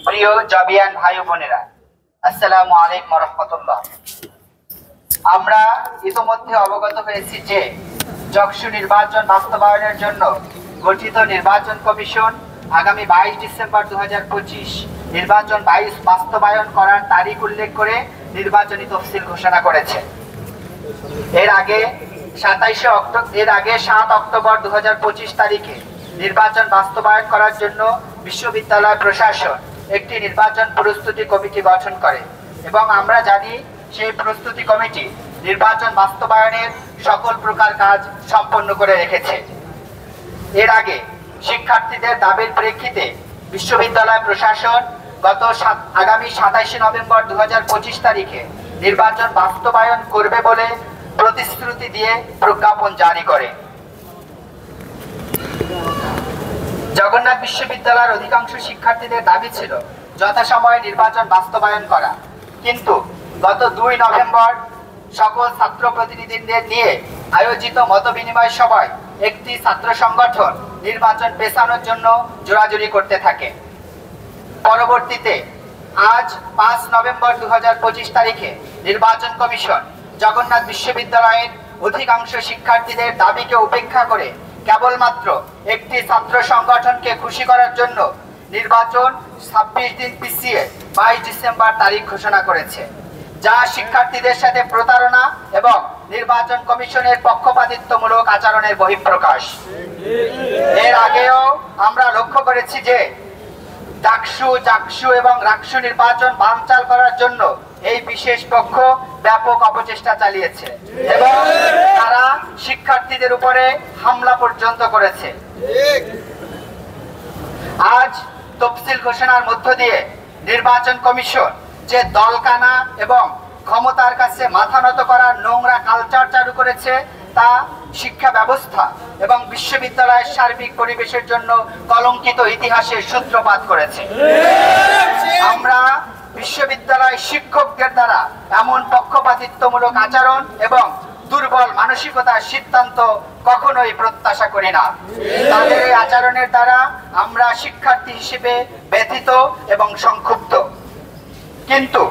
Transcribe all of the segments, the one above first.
প্রিয় জবিয়ান ভাই বোনেরা, আসসালামু আলাইকুম ওয়া রাহমাতুল্লাহ। আমরা ইতোমধ্যে অবগত হয়েছি যে যকসু নির্বাচন বাস্তবায়নের জন্য গঠিত নির্বাচন কমিশন আগামী 22 ডিসেম্বর 2025 নির্বাচন বাস্তবায়ন করার তারিখ উল্লেখ করে নির্বাচনী তফসিল ঘোষণা করেছে। এর আগে 7 অক্টোবর 2025 তারিখে নির্বাচন বাস্তবায়ন করার জন্য বিশ্ববিদ্যালয় প্রশাসন একটি নির্বাচন প্রস্তুতি কমিটি গঠন করে এবং আমরা জানি সেই প্রস্তুতি কমিটি নির্বাচন বাস্তবায়নের সকল প্রকার কাজ সম্পন্ন করে রেখেছে। এর আগে শিক্ষার্থীদের দাবির প্রেক্ষিতে বিশ্ববিদ্যালয় প্রশাসন আগামী 27 নভেম্বর 2025 তারিখে নির্বাচন বাস্তবায়ন করবে বলে প্রতিশ্রুতি দিয়ে প্রজ্ঞাপন জারি করে। জগন্নাথ বিশ্ববিদ্যালয়ের অধিকাংশ শিক্ষার্থীদের দাবি ছিল যথাসময়ে নির্বাচন বাস্তবায়ন করা, কিন্তু গত 2 নভেম্বর সকল ছাত্র প্রতিনিধিদের নিয়ে আয়োজিত মতবিনিময় সভায় একটি ছাত্র সংগঠন নির্বাচন পেছানোর জন্য জোরাজুরি করতে থাকে। পরবর্তীতে আজ 5 নভেম্বর 2025 তারিখে নির্বাচন কমিশন জগন্নাথ বিশ্ববিদ্যালয়ের অধিকাংশ শিক্ষার্থীদের দাবিকে উপেক্ষা করে কেবলমাত্র একটি ছাত্র সংগঠনকে খুশি করার জন্য নির্বাচন 26 দিন পিছিয়ে 22 ডিসেম্বর তারিখ ঘোষণা করেছে, যা শিক্ষার্থীদের সাথে প্রতারণা এবং নির্বাচন কমিশনের পক্ষপাতিত্বমূলক আচরণের বহিঃপ্রকাশ। এর আগেও আমরা লক্ষ্য করেছি যে জাকসু এবং রাকসু নির্বাচন বানচাল করার জন্য এই বিশেষ পক্ষ ব্যাপক অপচেষ্টা চালিয়েছে এবং তারা শিক্ষার্থীদের উপরে হামলা পর্যন্ত করেছে। আজ তফসিল ঘোষণার মধ্য দিয়ে নির্বাচন কমিশন যে দলকানা এবং ক্ষমতার কাছে মাথা নত করার নোংরা কালচার চালু করেছে, তা শিক্ষা ব্যবস্থা এবং বিশ্ববিদ্যালয়ের সার্বিক পরিবেশের জন্য কলঙ্কিত ইতিহাসের সূত্রপাত করেছে। আমরা বিশ্ববিদ্যালয় শিক্ষকদের দ্বারা এমন পক্ষপাতিত্বমূলক আচরণ এবং দুর্বল মানসিকতার সিদ্ধান্ত কখনোই প্রত্যাশা করি না। তাদের এই আচরণের দ্বারা আমরা শিক্ষার্থী হিসেবে ব্যথিত এবং সংক্ষুব্ধ। কিন্তু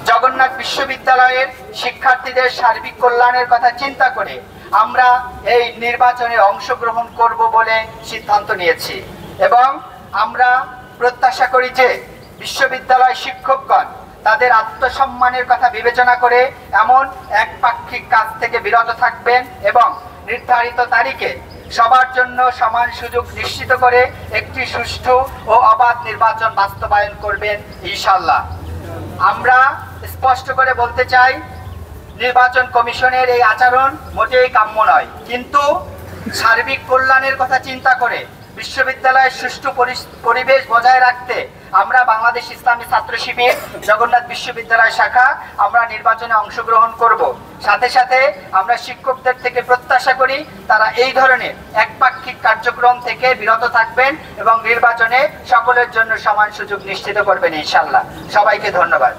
জগন্নাথ বিশ্ববিদ্যালয়ের শিক্ষার্থীদের সার্বিক কল্যাণের কথা চিন্তা করে আমরা এই নির্বাচনে অংশগ্রহণ করব বলে সিদ্ধান্ত নিয়েছি এবং আমরা প্রত্যাশা করি যে বিশ্ববিদ্যালয় শিক্ষকগণ তাদের আত্মসম্মানের কথা বিবেচনা করে এমন একপাক্ষিক কাজ থেকে বিরত থাকবেন এবং নির্ধারিত তারিখে সবার জন্য সমান সুযোগ নিশ্চিত করে একটি সুষ্ঠু ও অবাধ নির্বাচন বাস্তবায়ন করবেন ইনশাআল্লাহ। আমরা স্পষ্ট করে বলতে চাই, নির্বাচন কমিশনের এই আচরণ মোটেই কাম্য নয়, কিন্তু সার্বিক কল্যাণের কথা চিন্তা করে বিশ্ববিদ্যালয়ের সুষ্ঠু পরিবেশ বজায় রাখতে আমরা বাংলাদেশ ইসলামী ছাত্র শিবির জগন্নাথ বিশ্ববিদ্যালয় শাখা আমরা নির্বাচনে অংশগ্রহণ করব। সাথে সাথে আমরা শিক্ষকদের থেকে প্রত্যাশা করি তারা এই ধরনের একপাক্ষিক কার্যক্রম থেকে বিরত থাকবেন এবং নির্বাচনে সকলের জন্য সমান সুযোগ নিশ্চিত করবেন ইনশাআল্লাহ। সবাইকে ধন্যবাদ।